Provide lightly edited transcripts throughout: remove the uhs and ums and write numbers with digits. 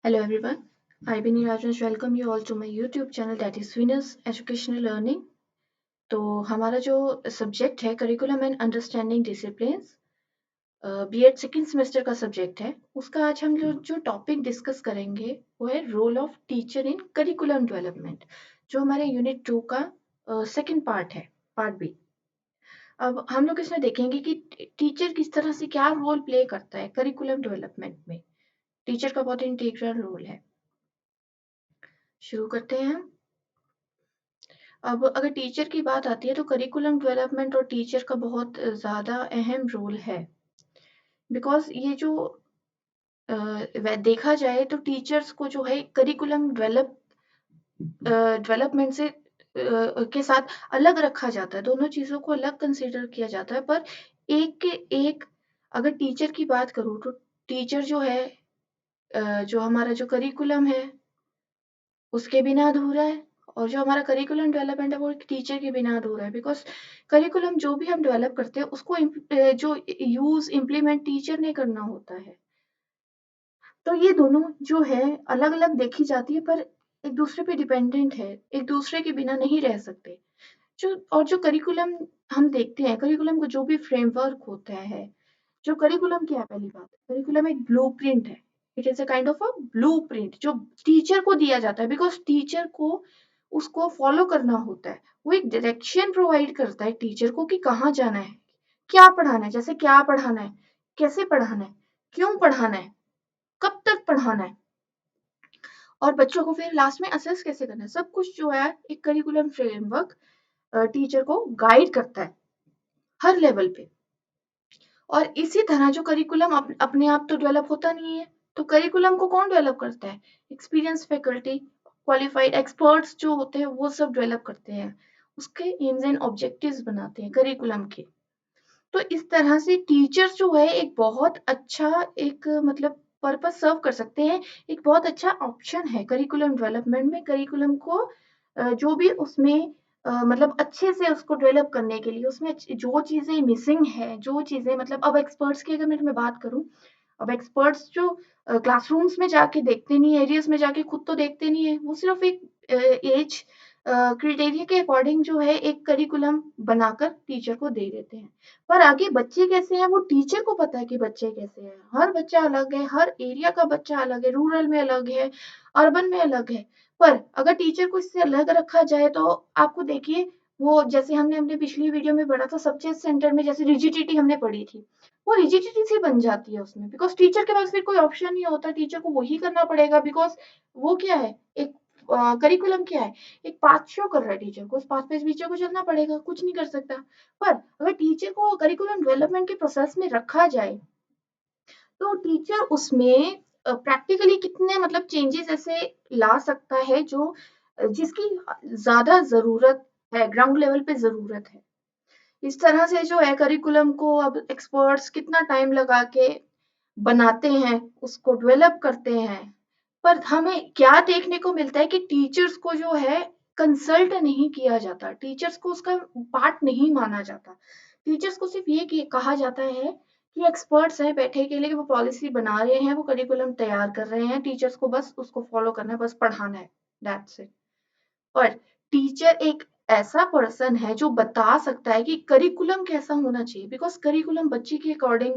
Hello everyone, I Bini Rajans welcome you all to my YouTube channel that is Venus Educational Learning। तो हमारा जो subject है curriculum and understanding disciplines BEd second semester का subject है। उसका आज हम जो टॉपिक डिस्कस करेंगे वो है role of teacher in curriculum development, जो हमारे यूनिट 2 का सेकेंड पार्ट है, पार्ट बी। अब हम लोग इसमें देखेंगे कि टीचर किस तरह से क्या रोल प्ले करता है करिकुलम डेवलपमेंट में। टीचर का बहुत इंटीग्रल रोल है। शुरू करते हैं। अब अगर टीचर की बात आती है तो करिकुलम डेवलपमेंट और टीचर का बहुत ज़्यादा अहम रोल है। बिकॉज़ ये जो देखा जाए तो टीचर्स को जो है करिकुलम डेवलपमेंट से के साथ अलग रखा जाता है। दोनों चीज़ों को अलग कंसिडर किया जाता है, पर एक के एक अगर टीचर की बात करूँ तो टीचर जो है जो हमारा जो करिकुलम है उसके बिना अधूरा है, और जो हमारा करिकुलम डेवलपमेंट है वो एक टीचर के बिना अधूरा है। बिकॉज करिकुलम जो भी हम डेवलप करते हैं उसको जो यूज इम्प्लीमेंट टीचर ने करना होता है। तो ये दोनों जो है अलग अलग देखी जाती है, पर एक दूसरे पे डिपेंडेंट है, एक दूसरे के बिना नहीं रह सकते। जो करिकुलम हम देखते हैं, करिकुलम का जो भी फ्रेमवर्क होता है, जो करिकुलम क्या है, पहली बात करिकुलम एक ब्लूप्रिंट है। It is a kind of a blueprint जो टीचर को दिया जाता है, बिकॉज टीचर को उसको फॉलो करना होता है। वो एक डायरेक्शन प्रोवाइड करता है टीचर को कि कहाँ जाना है, क्या पढ़ाना है, जैसे क्या पढ़ाना है, कैसे पढ़ाना है, क्यों पढ़ाना है, कब तक पढ़ाना है, और बच्चों को फिर लास्ट में असेस कैसे करना है। सब कुछ जो है एक करिकुलम फ्रेमवर्क टीचर को गाइड करता है हर लेवल पे। और इसी तरह जो करिकुलम अपने आप तो डेवलप होता नहीं है, तो करिकुलम को कौन डेवलप करता है? एक्सपीरियंस फैकल्टी, क्वालिफाइड एक्सपर्ट्स जो होते हैं वो सब डेवलप करते हैं, उसके एम्स एंड ऑब्जेक्टिव्स बनाते हैं करिकुलम के। तो इस तरह से टीचर्स जो है एक बहुत अच्छा एक मतलब पर्पस सर्व कर सकते हैं, एक बहुत अच्छा ऑप्शन है करिकुलम डेवलपमेंट में। करिकुलम को जो भी उसमें मतलब अच्छे से उसको डेवलप करने के लिए उसमें जो चीज़ें मिसिंग है, जो चीज़ें मतलब अब एक्सपर्ट्स की अगर मैं बात करूँ, अब एक्सपर्ट्स जो क्लासरूम्स में जाके देखते नहीं, एरियाज में जाके खुद तो देखते नहीं है, वो सिर्फ एक एज क्राइटेरिया के अकॉर्डिंग जो है एक करिकुलम बनाकर टीचर को दे देते हैं। पर आगे बच्चे कैसे हैं वो टीचर को पता है कि बच्चे कैसे हैं। हर बच्चा अलग है, हर एरिया का बच्चा अलग है, रूरल में अलग है, अर्बन में अलग है। पर अगर टीचर को इससे अलग रखा जाए तो आपको देखिए, वो जैसे हमने अपने पिछली वीडियो में पढ़ा था सब्जेक्ट सेंटर में, जैसे रिजिडिटी हमने पढ़ी थी, वो रिजिडिटी सी बन जाती है उसमें। बिकॉज टीचर के पास फिर कोई ऑप्शन नहीं होता, टीचर को वही करना पड़ेगा। बिकॉज वो क्या है, एक करिकुलम क्या है, एक पाथ शो कर रहा है टीचर को, उस पाथ पे टीचर को चलना पड़ेगा, कुछ नहीं कर सकता। पर अगर टीचर को करिकुलम डेवलपमेंट के प्रोसेस में रखा जाए तो टीचर उसमें प्रैक्टिकली कितने मतलब चेंजेस ऐसे ला सकता है जो जिसकी ज्यादा जरूरत है, ग्राउंड लेवल पे जरूरत है। इस तरह से जो है करिकुलम को अब एक्सपर्ट्स कितना टाइम लगा के बनाते हैं, उसको डेवलप करते हैं। पर हमें क्या देखने को मिलता है कि टीचर्स को जो है कंसल्ट नहीं किया जाता, टीचर्स को उसका पार्ट नहीं माना जाता। टीचर्स को सिर्फ ये कहा जाता है कि एक्सपर्ट्स हैं बैठे के लिए, वो पॉलिसी बना रहे हैं, वो करिकुलम तैयार कर रहे हैं, टीचर्स को बस उसको फॉलो करना है, बस पढ़ाना है, दैट्स इट। और टीचर एक ऐसा पर्सन है जो बता सकता है कि करिकुलम कैसा होना चाहिए। बिकॉज करिकुलम बच्चे के अकॉर्डिंग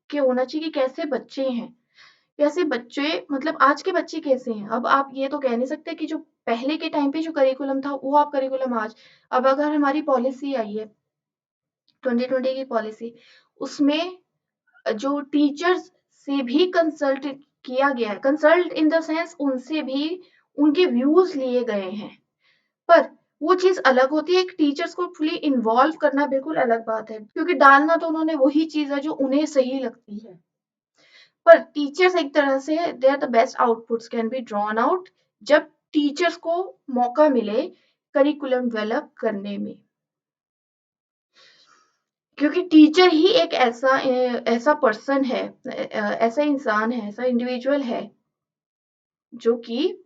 के होना चाहिए कि कैसे बच्चे हैं, कैसे बच्चे मतलब आज के बच्चे कैसे हैं। अब आप ये तो कह नहीं सकते कि जो पहले के टाइम पे जो करिकुलम था वो आप करिकुलम आज। अब अगर हमारी पॉलिसी आई है 2020 की पॉलिसी, उसमें जो टीचर्स से भी कंसल्ट किया गया है, कंसल्ट इन द सेंस उनसे भी उनके व्यूज लिए गए हैं। पर वो चीज अलग होती है, एक टीचर्स को फुली इन्वॉल्व करना बिल्कुल अलग बात है, क्योंकि डालना तो उन्होंने वही चीज है जो उन्हें सही लगती है। पर टीचर्स एक तरह से they are the best outputs can be drawn out जब टीचर्स को मौका मिले करिकुलम डेवलप करने में। क्योंकि टीचर ही एक ऐसा पर्सन है, ऐसा इंसान है, ऐसा इंडिविजुअल है जो कि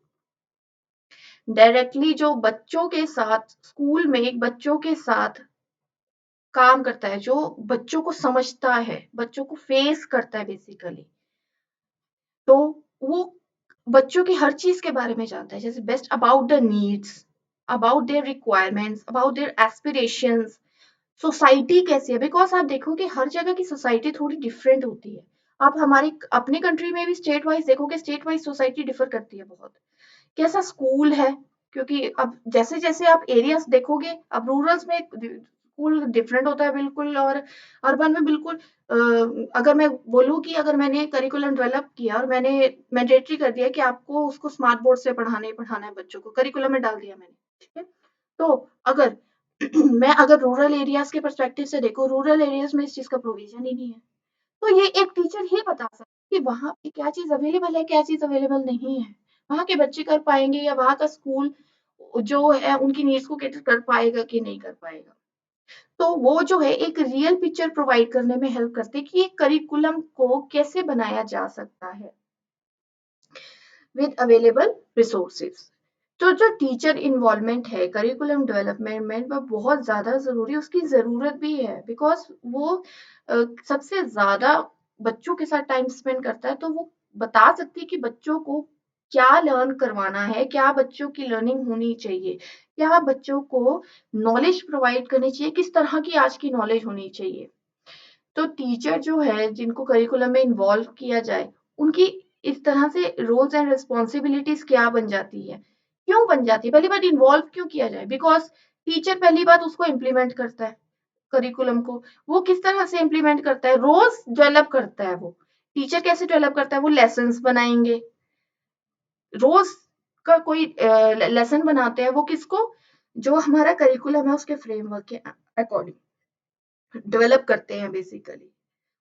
डायरेक्टली जो बच्चों के साथ स्कूल में एक बच्चों के साथ काम करता है, जो बच्चों को समझता है, बच्चों को फेस करता है बेसिकली। तो वो बच्चों की हर चीज के बारे में जानता है, जैसे best about the needs, about their requirements, about their aspirations, society कैसी है, बिकॉज आप देखो कि हर जगह की सोसाइटी थोड़ी डिफरेंट होती है। आप हमारी अपने कंट्री में भी स्टेट वाइज देखोगे, स्टेट वाइज सोसाइटी डिफर करती है बहुत। कैसा स्कूल है, क्योंकि अब जैसे जैसे आप एरियाज देखोगे, अब रूरल्स में स्कूल डिफरेंट होता है बिल्कुल, और अर्बन में बिल्कुल। अगर मैं बोलूँ कि अगर मैंने करिकुलम डेवलप किया और मैंने मैंडेटरी कर दिया कि आपको उसको स्मार्ट बोर्ड से पढ़ाना ही पढ़ाना है, बच्चों को करिकुलम में डाल दिया मैंने, ठीक है। तो अगर मैं अगर रूरल एरियाज के परस्पेक्टिव से देखूं, रूरल एरियाज में इस चीज का प्रोविजन ही नहीं है। तो ये एक टीचर ही बता सकता है कि वहां पे क्या चीज अवेलेबल है, क्या चीज अवेलेबल नहीं है। वहां के बच्चे कर पाएंगे, या वहां का स्कूल जो है उनकी नीड्स को कैटर कर पाएगा कि नहीं कर पाएगा। तो वो जो है एक रियल पिक्चर प्रोवाइड करने में हेल्प करते हैं कि एक करिकुलम को कैसे बनाया जा सकता है विद अवेलेबल रिसोर्सेज। तो जो टीचर इन्वॉल्वमेंट है करिकुलम डेवलपमेंट में, वो बहुत ज्यादा जरूरी, उसकी जरूरत भी है, बिकॉज वो सबसे ज्यादा बच्चों के साथ टाइम स्पेंड करता है, तो वो बता सकती है कि बच्चों को क्या लर्न करवाना है, क्या बच्चों की लर्निंग होनी चाहिए, क्या बच्चों को नॉलेज प्रोवाइड करनी चाहिए, किस तरह की आज की नॉलेज होनी चाहिए। तो टीचर जो है जिनको करिकुलम में इन्वॉल्व किया जाए, उनकी इस तरह से रोल्स एंड रिस्पॉन्सिबिलिटीज क्या बन जाती है, क्यों बन जाती है, पहली बात इन्वॉल्व क्यों किया जाए, बिकॉज टीचर पहली बात उसको इम्प्लीमेंट करता है करिकुलम को। वो किस तरह से इम्प्लीमेंट करता है, रोज डेवलप करता है वो। टीचर कैसे डेवलप करता है, वो लेसन्स बनाएंगे, रोज का कोई लेसन बनाते हैं, वो किसको, जो हमारा करिकुलम है उसके फ्रेमवर्क के अकॉर्डिंग डेवलप करते हैं बेसिकली।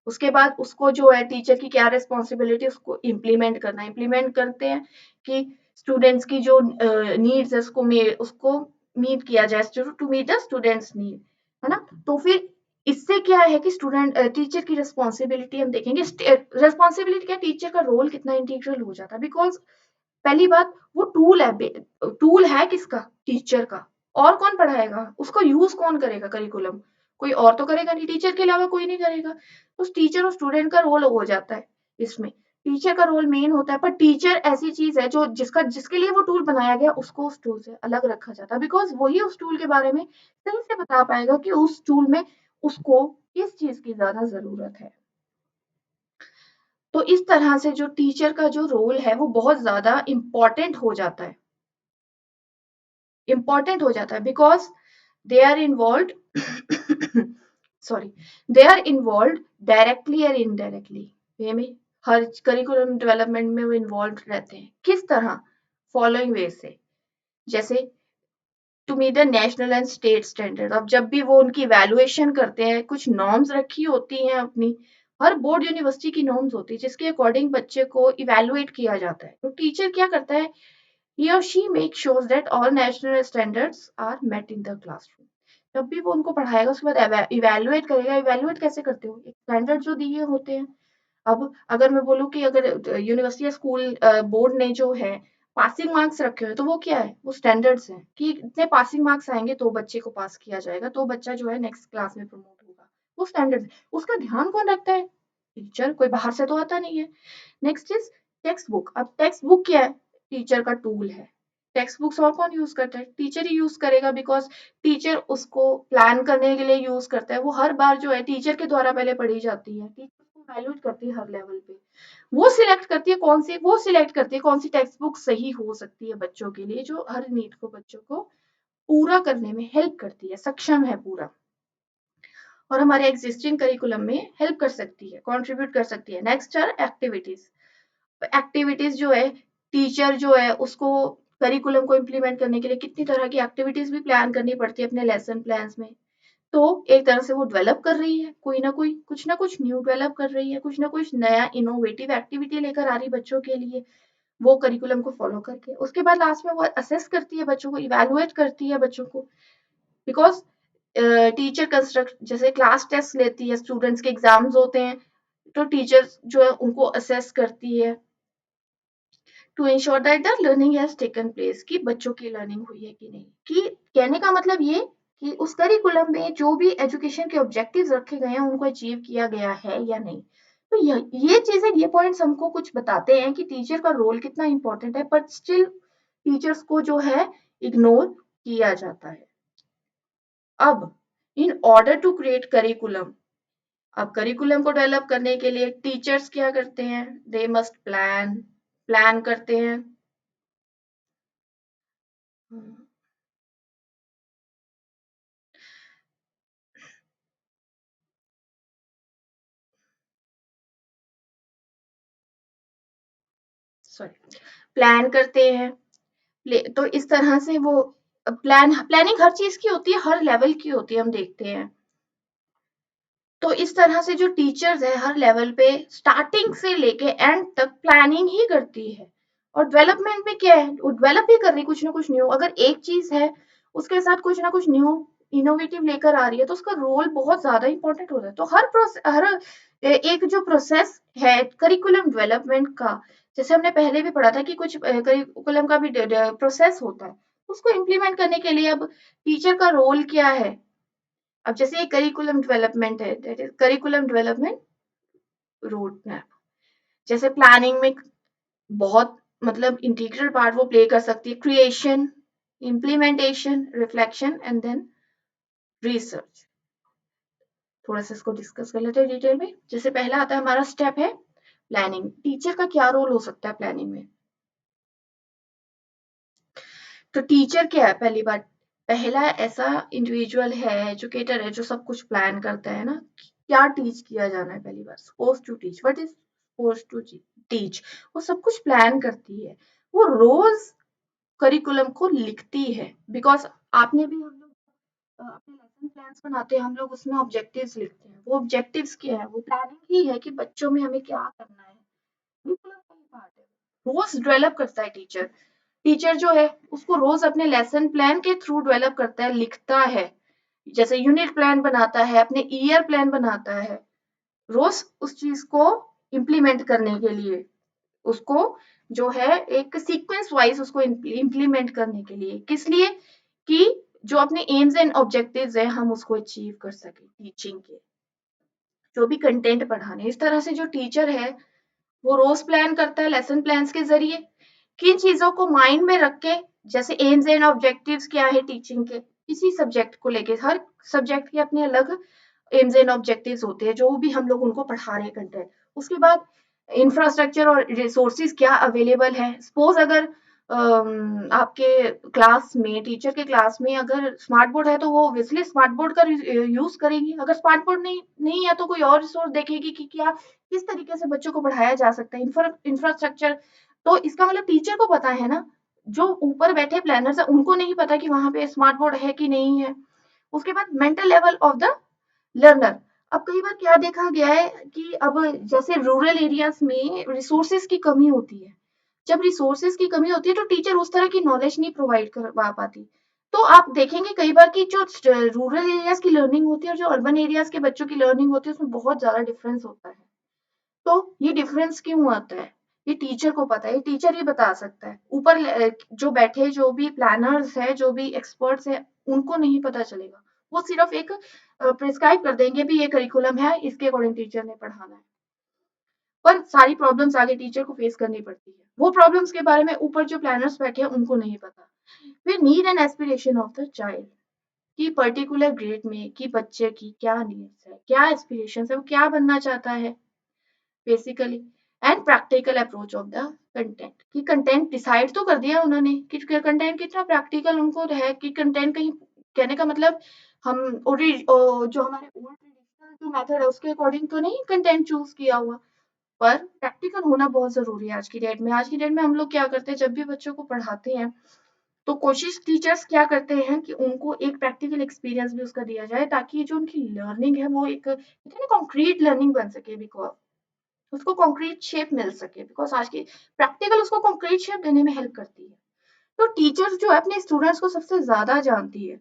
उसके बाद उसको जो है टीचर की क्या रिस्पॉन्सिबिलिटी, उसको इम्प्लीमेंट करना, इम्प्लीमेंट करते हैं कि स्टूडेंट्स की जो नीड्स है उसको मीट किया जाए, to meet the students need, है ना। तो फिर इससे क्या है कि स्टूडेंट टीचर की रिस्पॉन्सिबिलिटी हम देखेंगे, रिस्पॉन्सिबिलिटी क्या, टीचर का रोल कितना इंटीग्रल हो जाता है, बिकॉज पहली बात वो टूल है, टूल है किसका, टीचर का। और कौन पढ़ाएगा उसको, यूज कौन करेगा करिकुलम, कोई और तो करेगा नहीं, टीचर के अलावा कोई नहीं करेगा। तो टीचर और स्टूडेंट का रोल हो जाता है इसमें, टीचर का रोल मेन होता है, पर टीचर ऐसी चीज है जो जिसके लिए वो टूल बनाया गया उसको उस टूल से अलग रखा जाता है, बिकॉज वही उस टूल के बारे में सही से बता पाएगा कि उस टूल में उसको किस चीज की ज्यादा जरूरत है। तो इस तरह से जो टीचर का जो रोल है वो बहुत ज्यादा इम्पोर्टेंट हो जाता है, because they are involve sorry, they are involve directly और इनडायरेक्टली वे में, हर करिकुलम डेवलपमेंट में वो इन्वॉल्व रहते हैं, किस तरह, फॉलोइंग वे से, जैसे to meet the national and state standard. अब जब भी वो उनकी वैल्यूएशन करते हैं, कुछ नॉर्म्स रखी होती हैं अपनी, हर बोर्ड यूनिवर्सिटी की नॉर्म्स होती है जिसके अकॉर्डिंग बच्चे को इवेलुएट किया जाता है। तो टीचर क्या करता है, he or she makes sure that all national standards are met in the classroom। जब भी वो उनको पढ़ाएगा उसके बाद इवेलुएट करेगा, इवेलुएट कैसे करते हो, स्टैंडर्ड जो दिए होते हैं। अब अगर मैं बोलूँ कि अगर यूनिवर्सिटी या स्कूल बोर्ड ने जो है पासिंग मार्क्स रखे हुए, तो वो क्या है, वो स्टैंडर्ड्स हैं कि इतने पासिंग मार्क्स आएंगे तो बच्चे को पास किया जाएगा, तो बच्चा जो है नेक्स्ट क्लास में प्रमोट होगा। वो स्टैंडर्ड, उसका ध्यान कौन रखता है, टीचर, कोई बाहर से तो आता नहीं है। Next is text book. अब टेक्स्ट बुक क्या है, टीचर का टूल है। टेक्स्ट बुक्स और कौन यूज करता है, टीचर ही यूज करेगा, बिकॉज टीचर उसको प्लान करने के लिए यूज करता है। वो हर बार जो है टीचर के द्वारा पहले पढ़ी जाती है, टीचर उसको वैल्यूट करती है हर लेवल पे। वो सिलेक्ट करती है कौन सी टेक्स्ट बुक सही हो सकती है बच्चों के लिए, जो हर नीड को बच्चों को पूरा करने में हेल्प करती है, सक्षम है पूरा, और हमारे एग्जिस्टिंग करिकुलम में हेल्प कर सकती है, कंट्रीब्यूट कर सकती है। Next are activities. एक्टिविटीज जो है, टीचर जो है उसको करिकुलम को इम्प्लीमेंट करने के लिए कितनी तरह की एक्टिविटीज भी प्लान करनी पड़ती है अपने लेसन प्लान्स में। तो एक तरह से वो डेवलप कर रही है, कोई ना कोई कुछ ना कुछ न्यू डेवलप कर रही है, कुछ ना कुछ नया इनोवेटिव एक्टिविटी लेकर आ रही बच्चों के लिए, वो करिकुलम को फॉलो करके। उसके बाद लास्ट में वो असेस करती है बच्चों को, इवेलुएट करती है बच्चों को, बिकॉज टीचर कंस्ट्रक्ट जैसे क्लास टेस्ट लेती है, स्टूडेंट्स के एग्जाम्स होते हैं, तो टीचर जो है उनको असेस करती है to ensure that the learning has taken place, कि बच्चों की लर्निंग हुई है कि नहीं। कि कहने का मतलब ये कि उस करिकुलम में जो भी एजुकेशन के ऑब्जेक्टिव्स रखे गए हैं उनको अचीव किया गया है या नहीं। तो ये चीजें, ये पॉइंट्स हमको कुछ बताते हैं कि टीचर का रोल कितना इंपॉर्टेंट है, बट स्टिल टीचर्स को जो है इग्नोर किया जाता है। अब in order to create curriculum, अब करिकुलम को डेवलप करने के लिए टीचर्स क्या करते हैं, दे मस्ट प्लान, प्लान करते हैं। सॉरी, प्लान करते हैं। तो इस तरह से वो प्लानिंग हर चीज की होती है, हर लेवल की होती है, हम देखते हैं। तो इस तरह से जो टीचर्स है हर लेवल पे स्टार्टिंग से लेके एंड तक प्लानिंग ही करती है। और डेवलपमेंट में क्या है, वो डेवलप ही कर रही कुछ ना कुछ न्यू। अगर एक चीज है उसके साथ कुछ ना कुछ न्यू इनोवेटिव लेकर आ रही है तो उसका रोल बहुत ज्यादा इंपॉर्टेंट होता है। तो हर एक जो प्रोसेस है करिकुलम डेवलपमेंट का, जैसे हमने पहले भी पढ़ा था कि कुछ करिकुलम का भी प्रोसेस होता है, उसको इम्प्लीमेंट करने के लिए अब टीचर का रोल क्या है। अब जैसे ये करिकुलम डेवलपमेंट है, that is curriculum development road map. जैसे प्लानिंग में बहुत मतलब इंटीग्रल पार्ट वो प्ले कर सकती है, creation, implementation, reflection and then research. थोड़ा सा इसको डिस्कस कर लेते हैं डिटेल में। जैसे पहला आता है हमारा स्टेप है प्लानिंग। टीचर का क्या रोल हो सकता है प्लानिंग में। तो टीचर क्या है, पहली बात, पहला ऐसा इंडिविजुअल है, एजुकेटर है जो सब कुछ प्लान करता है ना, क्या टीच किया जाना है। पहली बात suppose to teach, what is suppose to teach, वो सब कुछ प्लान करती है। वो रोज करिकुलम को लिखती है, बिकॉज आपने भी, हम लोग अपने लेसन प्लान्स बनाते हैं, हम लोग उसमें ऑब्जेक्टिव्स लिखते हैं। वो ऑब्जेक्टिव्स क्या है, वो प्लानिंग ही है कि बच्चों में हमें क्या करना है। करिकुलम का ही पार्ट है, रोज डेवलप करता है टीचर। टीचर जो है उसको रोज अपने लेसन प्लान के थ्रू डेवलप करता है, लिखता है। जैसे यूनिट प्लान बनाता है, अपने ईयर प्लान बनाता है, रोज उस चीज को इम्प्लीमेंट करने के लिए, उसको जो है एक सीक्वेंस वाइज उसको इम्प्लीमेंट करने के लिए, किस लिए, कि जो अपने एम्स एंड ऑब्जेक्टिव्स है हम उसको अचीव कर सके टीचिंग के, जो भी कंटेंट पढ़ाने। इस तरह से जो टीचर है वो रोज प्लान करता है लेसन प्लान्स के जरिए, किन चीजों को माइंड में रख के, जैसे एम्स एंड ऑब्जेक्टिव्स क्या है टीचिंग के, इसी सब्जेक्ट को लेके, हर सब्जेक्ट के अपने अलग एम्स एंड ऑब्जेक्टिव्स होते हैं जो भी हम लोग उनको पढ़ा रहे कंटेंट। उसके बाद इंफ्रास्ट्रक्चर और रिसोर्सेज क्या अवेलेबल है। सपोज अगर आपके क्लास में, टीचर के क्लास में अगर स्मार्ट बोर्ड है तो वो ऑब्वियसली स्मार्ट बोर्ड का यूज करेगी। अगर स्मार्ट बोर्ड नहीं है तो कोई और रिसोर्स देखेगी कि क्या किस तरीके से बच्चों को पढ़ाया जा सकता है। इंफ्रास्ट्रक्चर, तो इसका मतलब टीचर को पता है ना, जो ऊपर बैठे प्लानर्स है उनको नहीं पता कि वहां पे स्मार्ट बोर्ड है कि नहीं है। उसके बाद mental level of the learner. अब कई बार क्या देखा गया है कि अब जैसे रूरल एरियाज में रिसोर्सेज की कमी होती है। जब रिसोर्सेज की कमी होती है तो टीचर उस तरह की नॉलेज नहीं प्रोवाइड करवा पाती। तो आप देखेंगे कई बार कि जो रूरल एरियाज की लर्निंग होती है और जो अर्बन एरियाज के बच्चों की लर्निंग होती है उसमें बहुत ज्यादा डिफरेंस होता है। तो ये डिफरेंस क्यों आता है, ये टीचर को पता है, ये टीचर ही बता सकता है। ऊपर जो बैठे जो भी प्लानर्स है, जो भी एक्सपर्ट्स है, उनको नहीं पता चलेगा। वो सिर्फ एक प्रिस्क्राइब कर देंगे भी ये करिकुलम है, इसके अकॉर्डिंग टीचर ने पढ़ाना है। पर सारी प्रॉब्लम्स आगे टीचर को फेस करनी पड़ती है। वो प्रॉब्लम्स के बारे में ऊपर जो प्लानर्स बैठे हैं उनको नहीं पता। फिर need and aspiration of the child, कि पर्टिकुलर ग्रेड में कि बच्चे की क्या नीड्स है, क्या एस्पिरेशन है, वो क्या बनना चाहता है basically. And practical approach of the content, कि कंटेंट डिसाइड तो कर दिया उन्होंने कि कंटेंट कितना प्रैक्टिकल उनको है, कि कंटेंट कहीं, कहने का मतलब हम जो हमारे ओल्ड ट्रेडिशनल जो मेथड है उसके अकॉर्डिंग तो नहीं कंटेंट चूज किया हुआ, पर प्रैक्टिकल होना बहुत जरूरी है आज की डेट में। आज की डेट में हम लोग क्या करते हैं, जब भी बच्चों को पढ़ाते हैं तो कोशिश टीचर्स क्या करते हैं कि उनको एक प्रैक्टिकल एक्सपीरियंस भी उसका दिया जाए, ताकि जो उनकी लर्निंग है वो एक कॉन्क्रीट लर्निंग बन सके, बिकॉज उसको कॉन्क्रीट शेप मिल सके, बिकॉज आज की प्रैक्टिकल उसको कॉन्क्रीट शेप देने में हेल्प करती है। तो टीचर्स जो है अपने स्टूडेंट्स को सबसे ज्यादा जानती है।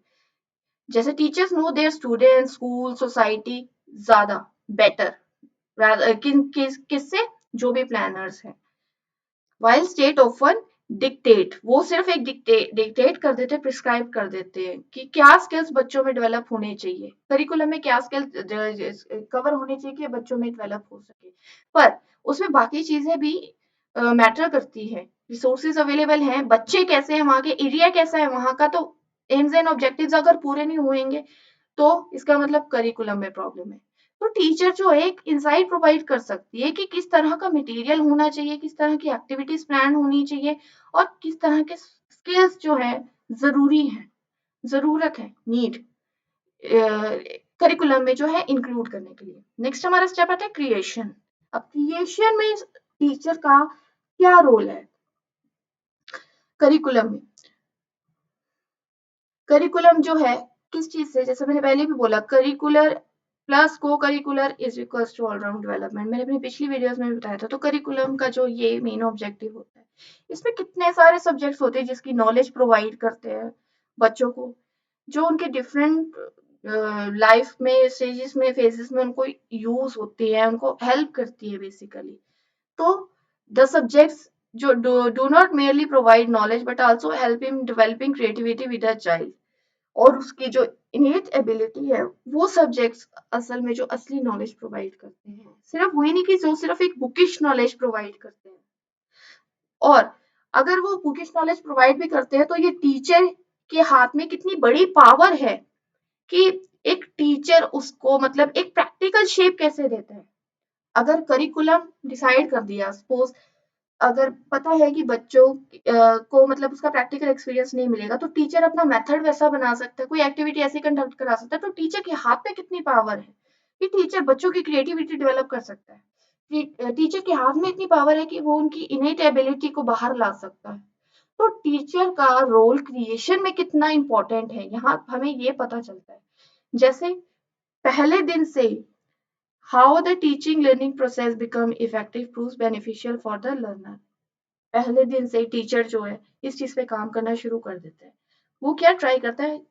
जैसे teachers know their students, school, society ज्यादा बेटर किससे, जो भी प्लानर्स हैं। While state often डिक्टेट, वो सिर्फ एक डिक्टेट कर देते हैं, प्रिस्क्राइब कर देते हैं कि क्या स्किल्स बच्चों में डेवलप होने चाहिए, करिकुलम में क्या स्किल्स कवर होने चाहिए कि बच्चों में डेवलप हो सके। पर उसमें बाकी चीजें भी मैटर करती है, रिसोर्सेज अवेलेबल हैं, बच्चे कैसे हैं, वहाँ के एरिया कैसा है, वहाँ का तो एम्स एंड ऑब्जेक्टिव्स अगर पूरे नहीं होंगे तो इसका मतलब करिकुलम में प्रॉब्लम है। तो टीचर जो है एक इंसाइट प्रोवाइड कर सकती है कि किस तरह का मटेरियल होना चाहिए, किस तरह की एक्टिविटीज प्लान होनी चाहिए और किस तरह के स्किल्स जो है जरूरी है, जरूरत है, नीड करिकुलम में जो है इंक्लूड करने के लिए। नेक्स्ट हमारा स्टेप आता है क्रिएशन। अब क्रिएशन में टीचर का क्या रोल है करिकुलम में? करिकुलम जो है किस चीज से, जैसे मैंने पहले भी बोला, curricular plus cocurricular is equals to all round development, मैंने अपनी पिछली वीडियोस में भी बताया था। तो करिकुलम का जो ये मेन ऑब्जेक्टिव होता है, इसमें कितने सारे सब्जेक्ट्स होते हैं जिसकी नॉलेज प्रोवाइड करते हैं बच्चों को, जो उनके डिफरेंट लाइफ में स्टेजेस में फेजेस में उनको यूज होती है, उनको हेल्प करती है बेसिकली। तो the subjects do not merely provide knowledge but also help in developing creativity with a child, और उसकी जो इनेट एबिलिटी है वो सब्जेक्ट्स असल में जो असली नॉलेज प्रोवाइड करते हैं, सिर्फ वही नहीं कि जो सिर्फ एक बुकिश नॉलेज प्रोवाइड करते हैं। और अगर वो बुकिश नॉलेज प्रोवाइड भी करते हैं तो ये टीचर के हाथ में कितनी बड़ी पावर है कि एक टीचर उसको मतलब एक प्रैक्टिकल शेप कैसे देता है। अगर करिकुलम डिसाइड कर दिया, सपोज अगर पता है कि बच्चों को मतलब उसका प्रैक्टिकल एक्सपीरियंस नहीं मिलेगा तो टीचर अपना मेथड वैसा बना सकता है, कोई एक्टिविटी ऐसी कंडक्ट करा सकता है, तो टीचर के हाथ में कितनी पावर है कि टीचर बच्चों की क्रिएटिविटी डेवलप कर सकता है। टीचर के हाथ में इतनी पावर है कि वो उनकी इनेट एबिलिटी को बाहर ला सकता है। तो टीचर का रोल क्रिएशन में कितना इंपॉर्टेंट है यहाँ हमें ये पता चलता है। जैसे पहले दिन से how the teaching learning process become effective proves beneficial for the learner. पहले दिन से टीचर जो है इस चीज पे काम करना शुरू कर देता है। वो क्या ट्राई करता है,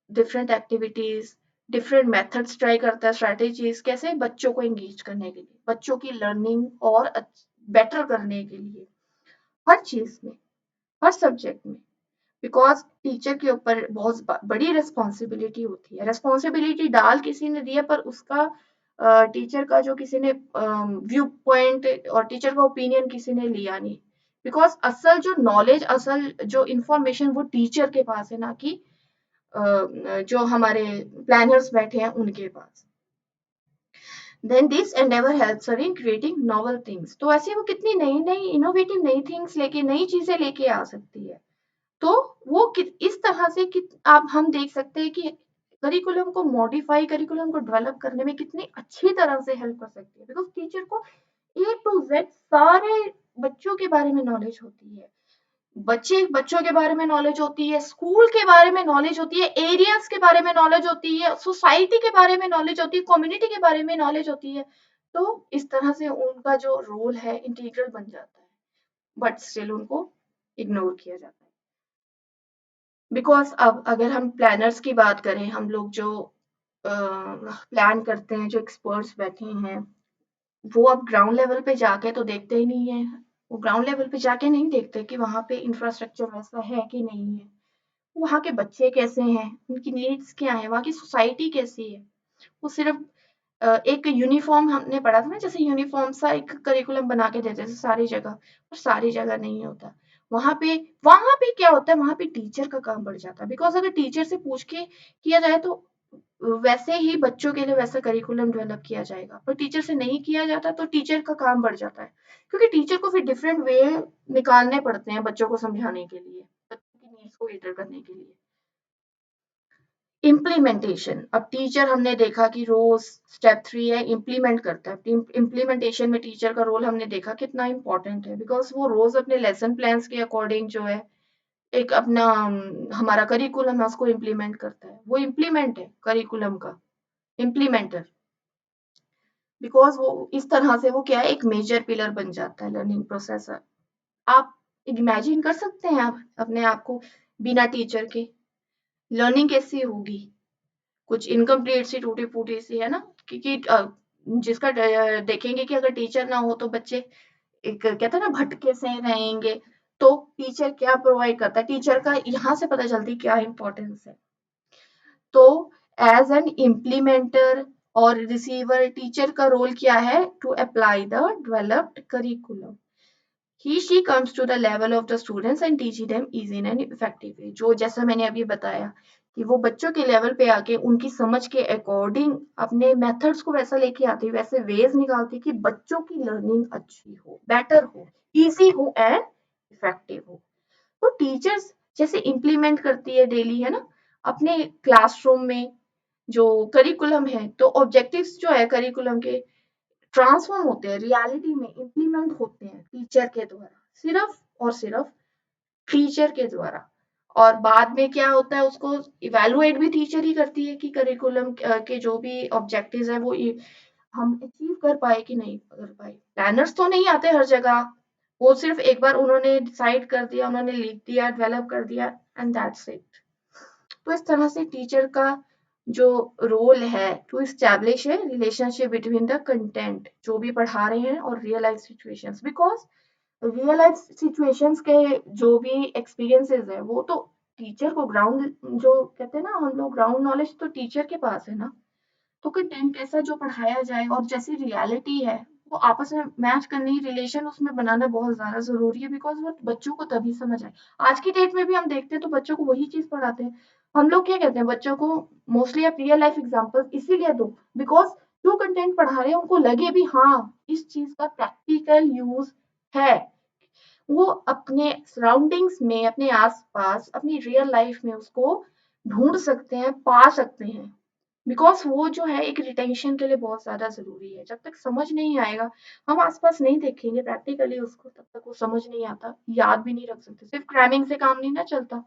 different activities, different methods try करता है, स्ट्रेटेजीज, कैसे बच्चों को एंगेज करने के लिए, बच्चों की लर्निंग और बेटर करने के लिए, हर चीज में, हर सब्जेक्ट में। बिकॉज टीचर के ऊपर बहुत बड़ी रिस्पॉन्सिबिलिटी होती है, रिस्पॉन्सिबिलिटी डाल किसी ने दिया पर उसका टीचर का जो किसी ने व्यू पॉइंट और टीचर का ओपिनियन किसी ने लिया नहीं। बिकॉज असल जो नॉलेज, असल जो इंफॉर्मेशन वो टीचर के पास है, ना कि जो हमारे प्लानर्स बैठे हैं उनके पास। Then this endeavour helps her in creating novel things. तो ऐसे वो कितनी नई नई इनोवेटिव नई थिंग्स लेके, नई चीजें लेके आ सकती है। तो वो इस तरह से कि आप हम देख सकते हैं कि करिकुलम को मॉडिफाई, करिकुलम को डेवलप करने में कितनी अच्छी तरह से हेल्प कर सकती है। बिकॉज टीचर को ए टू जेड सारे बच्चों के बारे में नॉलेज होती है, बच्चों के बारे में नॉलेज होती है, स्कूल के बारे में नॉलेज होती है, एरियाज के बारे में नॉलेज होती है, सोसाइटी के बारे में नॉलेज होती है, कम्युनिटी के बारे में नॉलेज होती है। तो इस तरह से उनका जो रोल है इंटीग्रल बन जाता है, बट स्टिल उनको इग्नोर किया जाता है। बिकॉज अब अगर हम प्लानर्स की बात करें, हम लोग जो प्लान करते हैं, जो एक्सपर्ट्स बैठे हैं, वो अब ग्राउंड लेवल पे जाके तो देखते ही नहीं है। वो ग्राउंड लेवल पे जाके नहीं देखते कि वहाँ पे इंफ्रास्ट्रक्चर वैसा है कि नहीं है, वहाँ के बच्चे कैसे हैं, उनकी नीड्स क्या है, वहाँ की सोसाइटी कैसी है। वो सिर्फ एक यूनिफॉर्म हमने पढ़ा था ना, जैसे यूनिफॉर्म सा एक करिकुलम बना के देते थे सारी जगह, और सारी जगह नहीं होता। वहाँ पे वहाँ पे क्या होता है, वहाँ पे टीचर का काम बढ़ जाता है। बिकॉज अगर टीचर से पूछ के किया जाए तो वैसे ही बच्चों के लिए वैसा करिकुलम डेवलप किया जाएगा, पर टीचर से नहीं किया जाता तो टीचर का काम बढ़ जाता है, क्योंकि टीचर को फिर डिफरेंट वे निकालने पड़ते हैं बच्चों को समझाने के लिए, बच्चों की नीड्स को कैटर करने के लिए। इम्प्लीमेंटेशन, अब टीचर हमने देखा कि रोज स्टेप 3 है, इम्प्लीमेंट करता है। इम्प्लीमेंटेशन में टीचर का रोल हमने देखा कितना इंपॉर्टेंट है, बिकॉज वो रोज अपने लेसन प्लान्स के अकॉर्डिंग जो है एक अपना हमारा करिकुलम है उसको इम्प्लीमेंट करता है। वो इम्प्लीमेंट है करिकुलम का, इम्प्लीमेंटर। बिकॉज वो इस तरह से वो क्या है, एक मेजर पिलर बन जाता है लर्निंग प्रोसेस। आप इमेजिन कर सकते हैं आप अपने आप को बिना टीचर के लर्निंग कैसी होगी, कुछ इनकम्प्लीट सी, टूटी फूटी सी, है ना? क्योंकि जिसका देखेंगे कि अगर टीचर ना हो तो बच्चे एक कहते हैं ना भटके से रहेंगे। तो टीचर क्या प्रोवाइड करता है, टीचर का यहाँ से पता चलती है क्या इंपॉर्टेंस है। तो एज एन इम्प्लीमेंटर और रिसीवर, टीचर का रोल क्या है, to apply the developed curriculum. He she comes to the level of the students and teach them easy and effective way. जो जैसा मैंने अभी बताया कि वो बच्चों के लेवल पे आके उनकी समझ के अकॉर्डिंग अपने मेथड्स को वैसा लेके आती है, वैसे वेज निकालती है कि बच्चों की लर्निंग अच्छी हो, बेटर हो, इजी हो एंड इफेक्टिव हो। तो टीचर्स जैसे इम्प्लीमेंट करती है डेली, है ना, अपने क्लासरूम में जो करिकुलम है, तो ऑब्जेक्टिव्स जो है करिकुलम के ट्रांसफॉर्म होते हैं, रियलिटी में इम्प्लीमेंट होते हैं टीचर के द्वारा, सिर्फ और सिर्फ टीचर के द्वारा। और बाद में क्या होता है, उसको इवेलुएट भी टीचर ही करती है कि करिकुलम के जो भी ऑब्जेक्टिव्स है वो हम अचीव कर पाए कि नहीं कर पाए। प्लानर्स तो नहीं आते हर जगह, वो सिर्फ एक बार उन्होंने डिसाइड कर दिया, उन्होंने लिख दिया, डेवलप कर दिया एंड दैट्स इट। तो इस तरह से टीचर का जो रोल है टू इस्टेब्लिश है रिलेशनशिप बिटवीन द कंटेंट जो भी पढ़ा रहे हैं और real life situations, because real life situations के जो भी एक्सपीरियंसेस है वो तो टीचर को ग्राउंड, जो कहते हैं ना हम लोग, ग्राउंड नॉलेज तो टीचर के पास है ना। तो कंटेंट कैसा जो पढ़ाया जाए और जैसी रियलिटी है वो आपस में मैच करने, रिलेशन उसमें बनाना बहुत ज्यादा जरूरी है, बिकॉज वो बच्चों को तभी समझ आए। आज की डेट में भी हम देखते हैं तो बच्चों को वही चीज पढ़ाते हैं। हम लोग क्या कहते हैं बच्चों को, मोस्टली आप रियल लाइफ एग्जांपल इसीलिए दो बिकॉज जो कंटेंट पढ़ा रहे हैं उनको लगे भी हाँ इस चीज का प्रैक्टिकल यूज है। वो अपने सराउंडिंग्स में, अपने आसपास, अपनी रियल लाइफ में उसको ढूंढ सकते हैं, पा सकते हैं। बिकॉज वो जो है एक रिटेंशन के लिए बहुत ज्यादा जरूरी है। जब तक समझ नहीं आएगा, हम आसपास नहीं देखेंगे प्रैक्टिकली उसको, तब तक वो समझ नहीं आता, याद भी नहीं रख सकते। सिर्फ क्रैमिंग से काम नहीं ना चलता।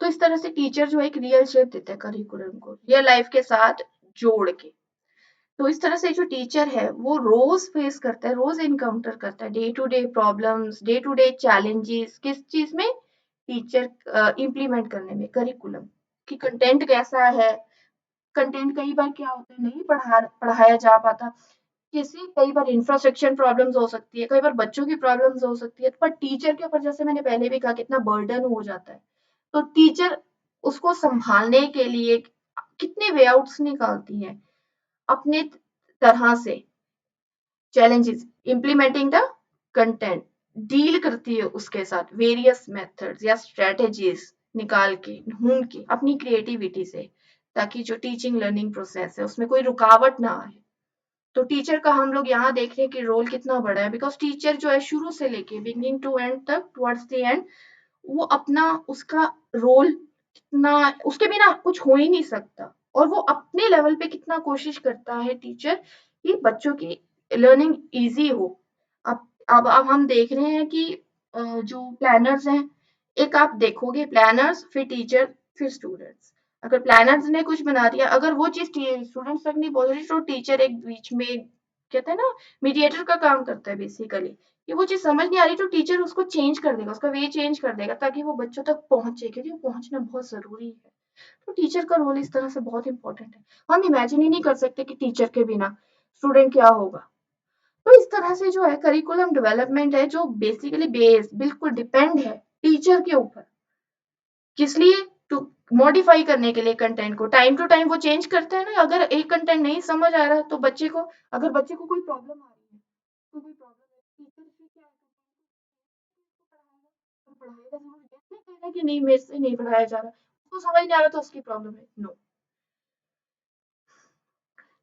तो इस तरह से टीचर जो है एक रियल शेप देता है करिकुलम को रियल लाइफ के साथ जोड़ के। तो इस तरह से जो टीचर है वो रोज फेस करता है, रोज इनकाउंटर करता है day to day problems, day to day challenges, किस चीज में, टीचर इम्प्लीमेंट करने में करिकुलम कि कंटेंट कैसा है। कंटेंट कई बार क्या होता है नहीं पढ़ाया जा पाता, किसी कई बार इंफ्रास्ट्रक्चर प्रॉब्लम्स हो सकती है, कई बार बच्चों की प्रॉब्लम्स हो सकती है, पर टीचर के ऊपर जैसे मैंने पहले भी कहा कितना बर्डन हो जाता है। तो टीचर उसको संभालने के लिए कितने वे आउट्स निकालती है अपने तरह से, challenges implementing the content, deal करती है उसके साथ वेरियस मेथड्स या स्ट्रेटेजीज निकाल के, ढूंढ के अपनी क्रिएटिविटी से, ताकि जो टीचिंग लर्निंग प्रोसेस है उसमें कोई रुकावट ना आए। तो टीचर का हम लोग यहाँ देख रहे हैं कि रोल कितना बड़ा है, बिकॉज टीचर जो है शुरू से लेके बिगिनिंग टू एंड तक, टुवर्ड्स द एंड, वो अपना उसका रोल कितना, उसके बिना कुछ हो ही नहीं सकता। और वो अपने लेवल पे कितना कोशिश करता है टीचर कि बच्चों की लर्निंग इजी हो। अब हम देख रहे हैं कि जो प्लानर्स हैं, एक आप देखोगे प्लानर्स फिर टीचर फिर स्टूडेंट्स। अगर प्लानर्स ने कुछ बना दिया, अगर वो चीज स्टूडेंट्स तक नहीं पहुंच रही, तो टीचर एक बीच में, कहते हैं ना, मीडिएटर का काम करता है बेसिकली, कि वो चीज समझ नहीं आ रही तो टीचर उसको चेंज कर देगा, उसका वे चेंज कर देगा ताकि वो बच्चों तक पहुंचे, क्योंकि वो पहुंचना बहुत जरूरी है। तो टीचर का रोल इस तरह से बहुत इंपॉर्टेंट है। हम इमेजिन ही नहीं कर सकते कि टीचर के बिना स्टूडेंट क्या होगा। तो इस तरह से जो है करिकुलम डेवलपमेंट है जो बेसिकली बेस बिल्कुल डिपेंड है टीचर के ऊपर, किस लिए, टू मॉडिफाई करने के लिए कंटेंट को टाइम टू टाइम वो चेंज करते हैं ना। अगर एक कंटेंट नहीं समझ आ रहा तो बच्चे को, अगर बच्चे को कोई प्रॉब्लम आ रही है, तो कोई प्रॉब्लम है, टीचर फिर क्या पढ़ाएगा, पढ़ाएगा जरूर, ये नहीं कहेगा कि नहीं मेरे से नहीं पढ़ाया जा रहा, उसको समझ नहीं आ रहा तो उसकी प्रॉब्लम है, नो।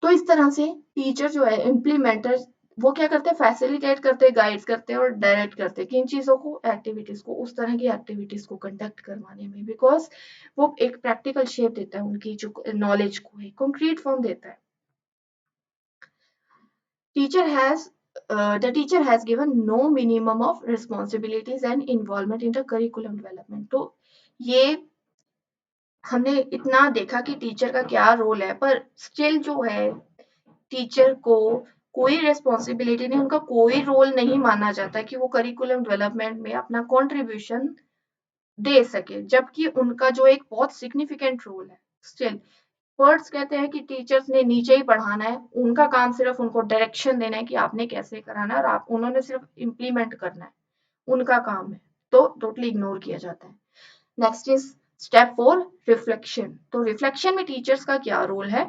तो इस तरह से टीचर जो है इम्प्लीमेंटर, वो क्या करते हैं, फैसिलिटेट करते हैं, गाइड करते हैं और डायरेक्ट करते हैं किन चीजों को, एक्टिविटीज को, उस तरह की एक्टिविटीज को कंडक्ट करवाने में, बिकॉज वो एक प्रैक्टिकल शेप देता है उनकी जो नॉलेज को, एक कंक्रीट फॉर्म देता है। Teacher has the teacher has given no minimum of responsibilities and involvement in the curriculum development। तो ये हमने इतना देखा कि टीचर का क्या रोल है, पर स्टिल जो है टीचर को कोई रिस्पॉन्सिबिलिटी नहीं, उनका कोई रोल नहीं माना जाता कि वो करिकुलम डेवलपमेंट में अपना कंट्रीब्यूशन दे सके, जबकि उनका जो एक बहुत सिग्निफिकेंट रोल है। स्टिल वर्ड्स कहते हैं कि टीचर्स ने नीचे ही पढ़ाना है, उनका काम सिर्फ उनको डायरेक्शन देना है कि आपने कैसे कराना है, और आप उन्होंने सिर्फ इम्प्लीमेंट करना है, उनका काम है, तो टोटली इग्नोर किया जाता है। Next is step 4, reflection. तो रिफ्लेक्शन में टीचर्स का क्या रोल है?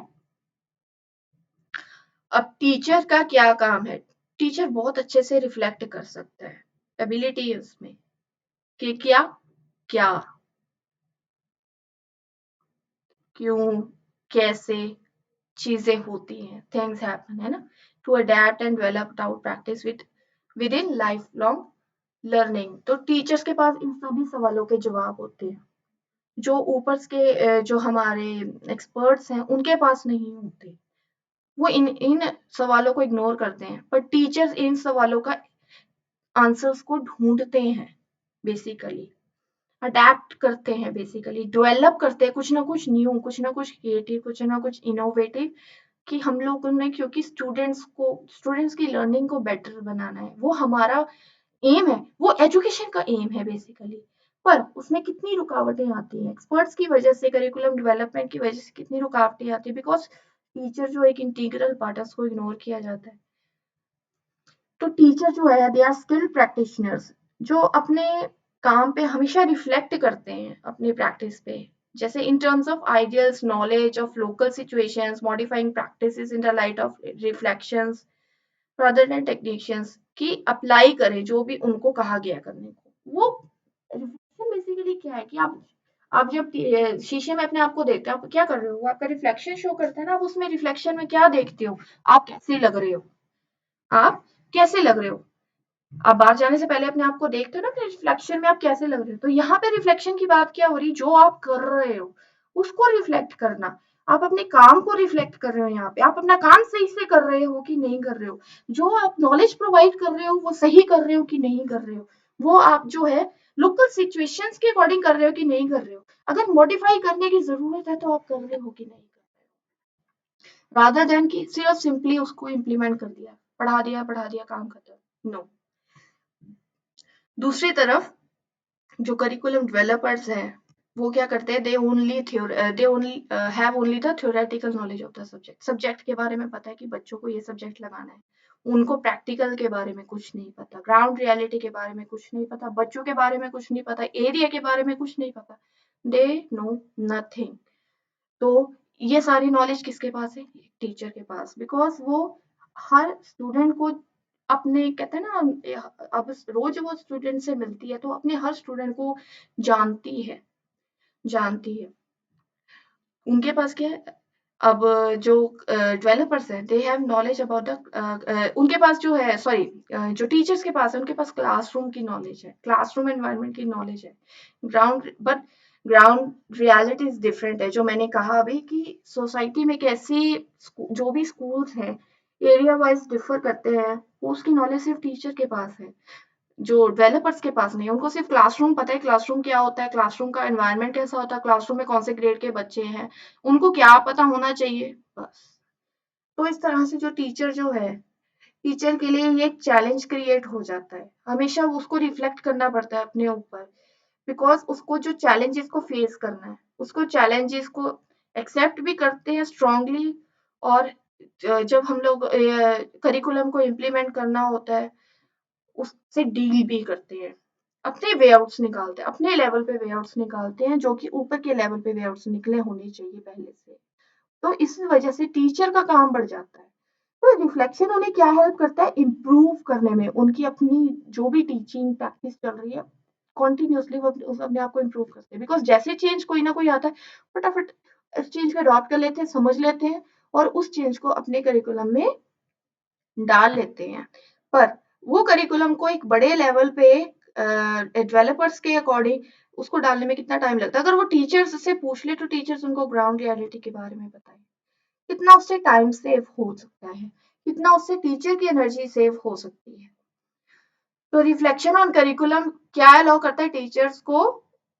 अब टीचर का क्या काम है? टीचर बहुत अच्छे से रिफ्लेक्ट कर सकता है, एबिलिटी है उसमें कि क्या क्या, क्यों, कैसे चीजें होती हैं, थिंग्स हैपन, है ना, to adapt and develop out practice within life long learning. तो टीचर्स के पास इन सभी सवालों के जवाब होते हैं, जो ऊपर के जो हमारे एक्सपर्ट्स हैं उनके पास नहीं होते। वो इन इन सवालों को इग्नोर करते हैं, पर टीचर्स इन सवालों का आंसर्स को ढूंढते हैं, बेसिकली अडेप्ट करते हैं, बेसिकली डेवलप करते हैं कुछ ना कुछ न्यू, कुछ ना कुछ क्रिएटिव, कुछ ना कुछ इनोवेटिव, कि हम लोगों ने, क्योंकि स्टूडेंट्स की लर्निंग को बेटर बनाना है, वो हमारा एम है, वो एजुकेशन का एम है बेसिकली। पर उसमें कितनी रुकावटें आती हैं एक्सपर्ट्स की वजह से, करिकुलम डेवलपमेंट की वजह से कितनी रुकावटें आती है, बिकॉज टीचर जो एक इंटीग्रल पार्ट है उसको इग्नोर किया जाता है। तो टीचर जो है दे आर स्किल्ड प्रैक्टिशनर्स, जो अपने काम पे हमेशा रिफ्लेक्ट करते हैं अपनी प्रैक्टिस पे, जैसे in terms of ideals, knowledge of local situations, modifying practices in the light of reflections rather than technicians, की अप्लाई करें जो भी उनको कहा गया करने को। वो रिफ्लेक्शन बेसिकली क्या है कि आप जब शीशे में अपने आप को देखते हो, आप क्या कर रहे हो, आपका रिफ्लेक्शन शो करता है ना, आप उसमें रिफ्लेक्शन में क्या देखते हो, आप कैसे लग रहे हो, आप कैसे लग रहे हो, आप बाहर जाने से पहले अपने आप को देखते हो ना कि रिफ्लेक्शन में आप कैसे लग रहे हो। तो यहाँ पे रिफ्लेक्शन की बात क्या हो रही, जो आप कर रहे हो उसको रिफ्लेक्ट करना, आप अपने काम को रिफ्लेक्ट कर रहे हो, यहाँ पे आप अपना काम सही से कर रहे हो कि नहीं कर रहे हो, जो आप नॉलेज प्रोवाइड कर रहे हो वो सही कर रहे हो कि नहीं कर रहे हो, वो आप जो है लोकल सिचुएशंस के अकॉर्डिंग कर रहे हो कि नहीं कर रहे हो, अगर मॉडिफाई करने की जरूरत है तो आप कर रहे हो कि नहीं कर रहे हो, रादर देन कि सिर्फ सिंपली उसको इम्प्लीमेंट कर दिया, पढ़ा दिया काम खत्म, नो। दूसरी तरफ जो करिकुलम डेवलपर्स हैं, वो क्या करते हैं, they only have only the theoretical knowledge of the subject, subject के बारे में पता है कि बच्चों को ये सब्जेक्ट लगाना है, उनको प्रैक्टिकल के बारे में कुछ नहीं पता, ग्राउंड रियलिटी के बारे में कुछ नहीं पता, बच्चों के बारे में कुछ नहीं पता, एरिया के बारे में कुछ नहीं पता, दे नो नथिंग। तो ये सारी नॉलेज किसके पास है, टीचर के पास, बिकॉज वो हर स्टूडेंट को अपने, कहते हैं ना, अब रोज वो स्टूडेंट से मिलती है तो अपने हर स्टूडेंट को जानती है, जानती है, उनके पास क्या है। अब जो डेवलपर्स हैं they have knowledge about the, उनके पास जो है, सॉरी, जो टीचर्स के पास है उनके पास क्लासरूम की नॉलेज है, क्लासरूम एनवायरनमेंट की नॉलेज है, ग्राउंड रियलिटी इज डिफरेंट है, जो मैंने कहा अभी कि सोसाइटी में कैसी जो भी स्कूल्स हैं एरिया वाइज डिफर करते हैं, उसकी नॉलेज सिर्फ टीचर के पास है, जो डेवलपर्स के पास नहीं है। उनको सिर्फ क्लासरूम पता है, क्लासरूम क्या होता है, क्लासरूम का एनवायरनमेंट कैसा होता है, क्लासरूम में कौन से ग्रेड के बच्चे हैं, उनको क्या पता होना चाहिए, बस। तो इस तरह से जो टीचर जो है, टीचर के लिए ये एक चैलेंज क्रिएट हो जाता है, हमेशा उसको रिफ्लेक्ट करना पड़ता है अपने ऊपर, बिकॉज उसको जो चैलेंजेस को फेस करना है, उसको चैलेंजेस को एक्सेप्ट भी करते हैं स्ट्रांगली, और जब हम लोग करिकुलम को इम्प्लीमेंट करना होता है उससे डील भी करते हैं, अपने वे आउट्स निकालते हैं, अपने लेवल पे वे आउट्स निकालते हैं, जो कि ऊपर के लेवल पे वे आउट्स निकले होने चाहिए पहले से। तो इस वजह से टीचर का काम बढ़ जाता है। तो रिफ्लेक्शन उन्हें क्या हेल्प करता है, इम्प्रूव करने में, उनकी अपनी जो भी टीचिंग प्रैक्टिस चल रही है कॉन्टिन्यूसली वो अपने आप को इम्प्रूव करते हैं, बिकॉज जैसे चेंज कोई ना कोई आता है फटाफट इस चेंज को अडॉप्ट कर लेते हैं, समझ लेते हैं, और उस चेंज को अपने करिकुलम में डाल लेते हैं। पर वो करिकुलम को एक बड़े लेवल पे डेवलपर्स के अकॉर्डिंग उसको डालने में कितना टाइम लगता है, अगर वो टीचर्स से पूछ ले तो टीचर्स उनको ग्राउंड रियलिटी के बारे में बताएं, कितना उससे टाइम सेव हो सकता है, कितना उससे टीचर की एनर्जी सेव हो सकती है। तो रिफ्लेक्शन ऑन करिकुलम क्या अलाउ करता है टीचर्स को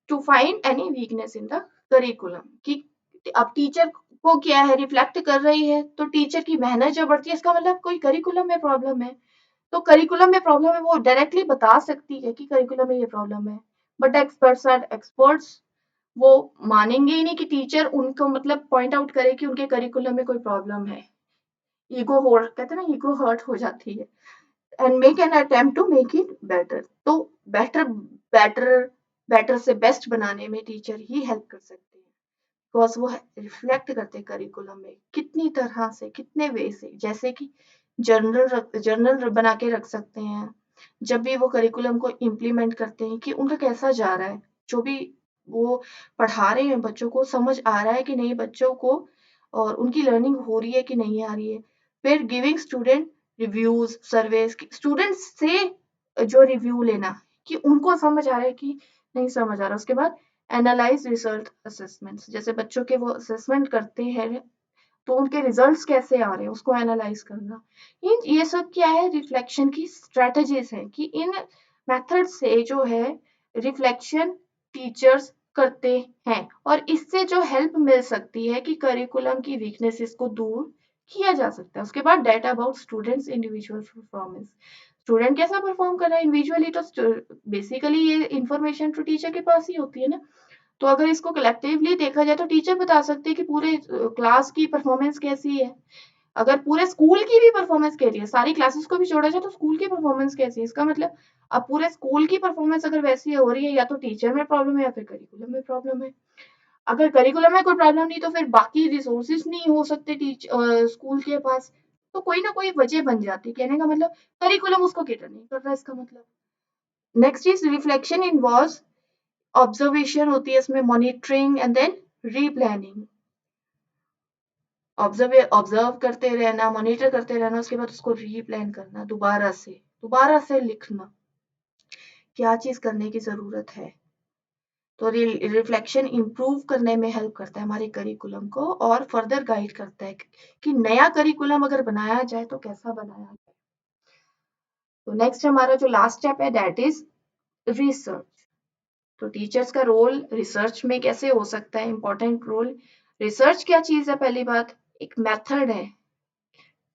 to find any weakness in the curriculum, कि अब टीचर को क्या है, रिफ्लेक्ट कर रही है तो टीचर की मेहनत जो बढ़ती है, इसका मतलब कोई करिकुलम में प्रॉब्लम है, तो करिकुलम में प्रॉब्लम है वो डायरेक्टली बता सकती है कि करिकुलम में ये प्रॉब्लम है, बट एक्सपर्ट्स आर एक्सपर्ट्स, वो मानेंगे ही नहीं कि टीचर उनको मतलब पॉइंट आउट करे कि उनके करिकुलम में कोई प्रॉब्लम है, ईगो हो, कहते हैं ना, ईगो हर्ट हो जाती है। And make an attempt to make it better. तो बेटर बेटर बेटर से बेस्ट बनाने में टीचर ही हेल्प कर सकते हैं, बिकॉज वो रिफ्लेक्ट करते हैं करिकुलम में कितनी तरह से, कितने वे से, जैसे कि जर्नल बना के रख सकते हैं जब भी वो करिकुलम को इम्प्लीमेंट करते हैं कि उनका कैसा जा रहा है, जो भी वो पढ़ा रहे हैं बच्चों को समझ आ रहा है कि नहीं बच्चों को, और उनकी लर्निंग हो रही है कि नहीं आ रही है। फिर giving student reviews surveys, students से जो रिव्यू लेना कि उनको समझ आ रहा है कि नहीं समझ आ रहा। उसके बाद एनालाइज रिजल्ट असेसमेंट्स, जैसे बच्चों के वो असेसमेंट करते हैं तो उनके रिजल्ट्स कैसे आ रहे हैं उसको एनालाइज करना। ये सब क्या है, रिफ्लेक्शन की स्ट्रेटजीज है कि इन मेथड से जो है रिफ्लेक्शन टीचर्स करते हैं, और इससे जो हेल्प मिल सकती है कि करिकुलम की वीकनेसेस को दूर किया जा सकता है। उसके बाद data about students individual performance, student कैसा परफॉर्म कर रहा है इंडिविजुअली, तो बेसिकली ये इंफॉर्मेशन तो टीचर के पास ही होती है ना। तो अगर इसको कलेक्टिवली देखा जाए तो टीचर बता सकते हैं कि पूरे क्लास की परफॉर्मेंस कैसी है। अगर पूरे स्कूल की भी परफॉर्मेंस कैसी है, सारी क्लासेस को भी जोड़ा जाए तो स्कूल की परफॉर्मेंस कैसी है, इसका मतलब अब पूरे स्कूल की परफॉर्मेंस अगर वैसी हो रही है, या तो टीचर में प्रॉब्लम है या फिर करिकुलम में प्रॉब्लम है। अगर करिकुलम में कोई प्रॉब्लम नहीं तो फिर बाकी रिसोर्सेज नहीं हो सकते स्कूल के पास, तो कोई ना कोई वजह बन जाती है। कहने का मतलब करिकुलम उसको कैटर नहीं कर रहा, इसका मतलब। Next is reflection involves observation होती है इसमें, monitoring and then replanning. Observe करते रहना, मॉनिटर करते रहना, उसके बाद उसको रीप्लान करना, दोबारा से लिखना क्या चीज करने की जरूरत है। तो रिफ्लेक्शन इंप्रूव करने में हेल्प करता है हमारे करिकुलम को, और फर्दर गाइड करता है कि नया करिकुलम अगर बनाया जाए तो कैसा बनाया जाए। तो नेक्स्ट हमारा जो लास्ट स्टेप है दैट इज रिसर्च। तो टीचर्स का रोल रिसर्च में कैसे हो सकता है, इंपॉर्टेंट रोल। रिसर्च क्या चीज है, पहली बात एक मेथड है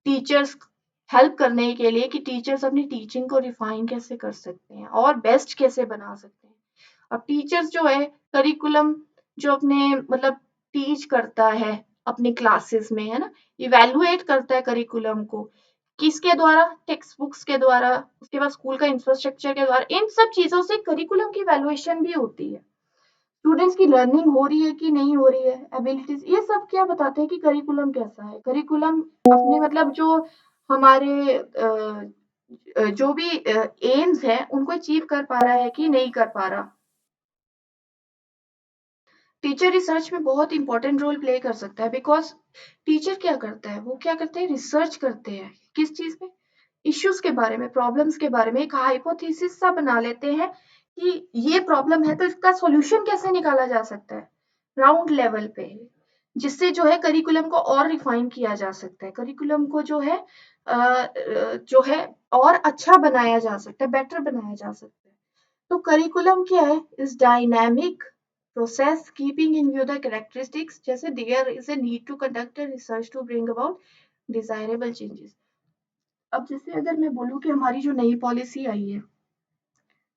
टीचर्स हेल्प करने के लिए कि टीचर्स अपनी टीचिंग को रिफाइन कैसे कर सकते हैं और बेस्ट कैसे बना सकते हैं। अब टीचर्स जो है करिकुलम जो अपने मतलब टीच करता है अपनी क्लासेस में, है ना, इवेलुएट करता है करिकुलम को किसके द्वारा, टेक्स्ट बुक्स के द्वारा, उसके बाद स्कूल का इंफ्रास्ट्रक्चर के द्वारा। इन सब चीजों से करिकुलम की वैल्यूएशन भी होती है, स्टूडेंट्स की लर्निंग हो रही है कि नहीं हो रही है, एबिलिटीज, ये सब क्या बताते हैं कि करिकुलम कैसा है। करिकुलम अपने मतलब जो हमारे जो भी एम्स है उनको अचीव कर पा रहा है कि नहीं कर पा रहा। टीचर रिसर्च में बहुत इंपॉर्टेंट रोल प्ले कर सकता है, बिकॉज टीचर क्या करता है, वो क्या करते हैं, रिसर्च करते हैं किस चीज पे, इश्यूज के बारे में, प्रॉब्लम्स के बारे में, एक हाइपोथेसिस सा बना लेते हैं कि ये प्रॉब्लम है तो इसका सॉल्यूशन कैसे निकाला जा सकता है ग्राउंड लेवल पे, जिससे जो है करिकुलम को और रिफाइन किया जा सकता है, करिकुलम को जो है और अच्छा बनाया जा सकता है, बेटर बनाया जा सकता है। तो करिकुलम क्या है, इस dynamic process keeping in view the characteristics, जैसे there is a need to conduct a research to bring about desirable changes. अब जैसे अगर मैं बोलूँ कि हमारी जो नई पॉलिसी आई है,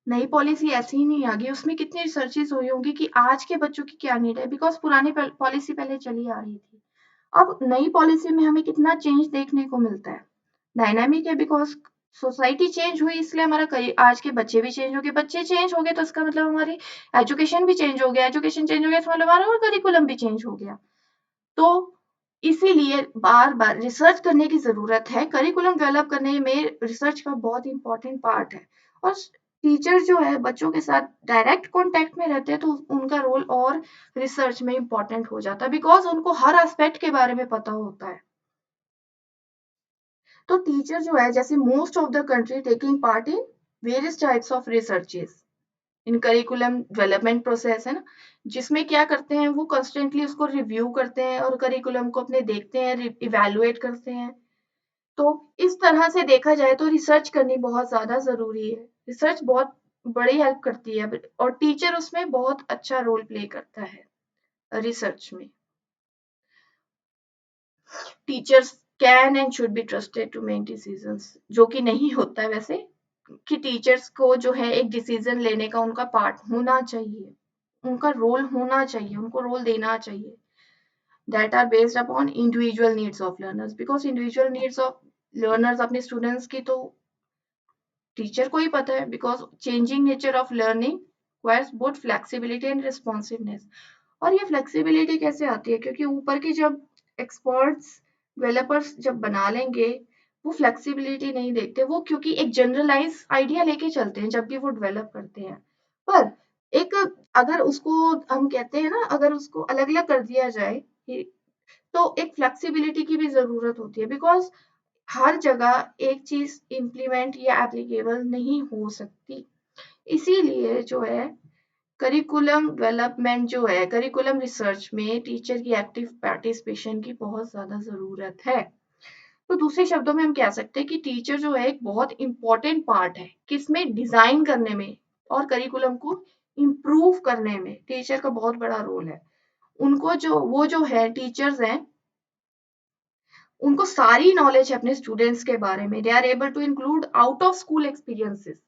नई पॉलिसी ऐसे ही नहीं आ गई, उसमें कितनी रिसर्चेस हुई होंगी कि आज के बच्चों की क्या नीड है, बिकॉज पुरानी पॉलिसी पहले चली आ रही थी। अब नई पॉलिसी में हमें कितना चेंज देखने को मिलता है, डायनामिक है, बिकॉज सोसाइटी चेंज हुई इसलिए हमारा आज के बच्चे भी चेंज हो गए, बच्चे चेंज हो गए तो इसका मतलब हमारी एजुकेशन भी चेंज हो गया, एजुकेशन चेंज हो गया तो मतलब हमारा करिकुलम भी चेंज हो गया। तो इसीलिए बार बार रिसर्च करने की जरूरत है, करिकुलम डेवलप करने में रिसर्च का बहुत इंपॉर्टेंट पार्ट है। और टीचर जो है बच्चों के साथ डायरेक्ट कांटेक्ट में रहते हैं तो उनका रोल और रिसर्च में इंपॉर्टेंट हो जाता है, बिकॉज उनको हर एस्पेक्ट के बारे में पता होता है। तो टीचर जो है जैसे most of the country taking part in various types of researches in curriculum development process, है ना, जिसमें क्या करते हैं वो कंस्टेंटली उसको रिव्यू करते हैं और करिकुलम को अपने देखते हैं, इवेलुएट करते हैं। तो इस तरह से देखा जाए तो रिसर्च करनी बहुत ज्यादा जरूरी है, रिसर्च बहुत बड़ी हेल्प करती है, और टीचर उसमें बहुत अच्छा रोल प्ले करता है रिसर्च में। Teachers can and should be trusted to make decisions, जो कि नहीं होता है वैसे, कि टीचर्स को जो है एक डिसीजन लेने का उनका पार्ट होना चाहिए, उनका रोल होना चाहिए, उनको रोल देना चाहिए, that are based upon individual needs of learners, because individual needs of learners अपने स्टूडेंट्स की तो टीचर को ही पता है, because changing nature of learning requires both flexibility and responsiveness. और ये फ्लेक्सिबिलिटी कैसे आती है, क्योंकि ऊपर के जब एक्सपर्ट्स डेवलपर्स जब बना लेंगे, वो फ्लेक्सिबिलिटी नहीं देखते, वो क्योंकि एक जनरलाइज आइडिया लेके चलते हैं जब भी वो डेवलप करते हैं। पर एक, अगर उसको हम कहते हैं ना, अगर उसको अलग अलग कर दिया जाए, तो एक फ्लेक्सिबिलिटी की भी जरूरत होती है, बिकॉज हर जगह एक चीज इम्प्लीमेंट या एप्लीकेबल नहीं हो सकती। इसीलिए जो है करिकुलम डेवलपमेंट जो है, करिकुलम रिसर्च में टीचर की एक्टिव पार्टिसिपेशन की बहुत ज्यादा जरूरत है। तो दूसरे शब्दों में हम कह सकते हैं कि टीचर जो है एक बहुत इंपॉर्टेंट पार्ट है, किसमें, डिजाइन करने में और करिकुलम को इम्प्रूव करने में टीचर का बहुत बड़ा रोल है। उनको जो, वो जो है टीचर्स हैं, उनको सारी नॉलेज है अपने स्टूडेंट्स के बारे में। They are able to include out of school experiences,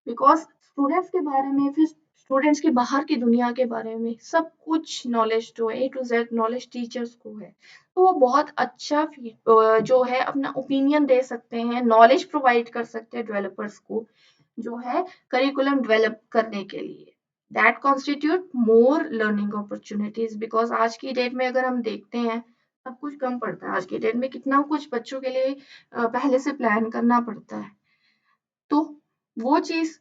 because students के बारे में, फिर स्टूडेंट्स की बाहर की दुनिया के बारे में सब कुछ नॉलेज जो है, A to Z knowledge teachers को है। तो वो बहुत अच्छा जो है अपना ओपिनियन दे सकते हैं, नॉलेज प्रोवाइड कर सकते हैं डेवलपर्स को, जो है करिकुलम डेवलप करने के लिए। That constitute more learning opportunities, because आज की डेट में अगर हम देखते हैं, सब कुछ कम पड़ता है। आज की डेट में कितना कुछ बच्चों के लिए पहले से प्लान करना पड़ता है। तो वो चीज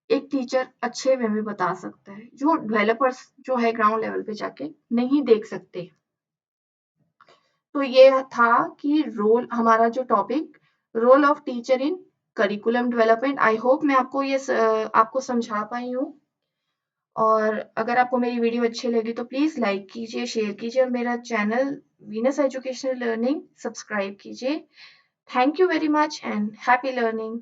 एक टीचर अच्छे वे में बता सकता है, जो डेवलपर्स जो है ग्राउंड लेवल पे जाके नहीं देख सकते। तो ये था कि रोल, हमारा जो topic, role of teacher in curriculum development. I hope मैं आपको ये आपको समझा पाई हूँ। और अगर आपको मेरी वीडियो अच्छी लगी तो प्लीज लाइक कीजिए, शेयर कीजिए, और मेरा channel Venus Educational Learning subscribe कीजिए। Thank you very much and happy learning.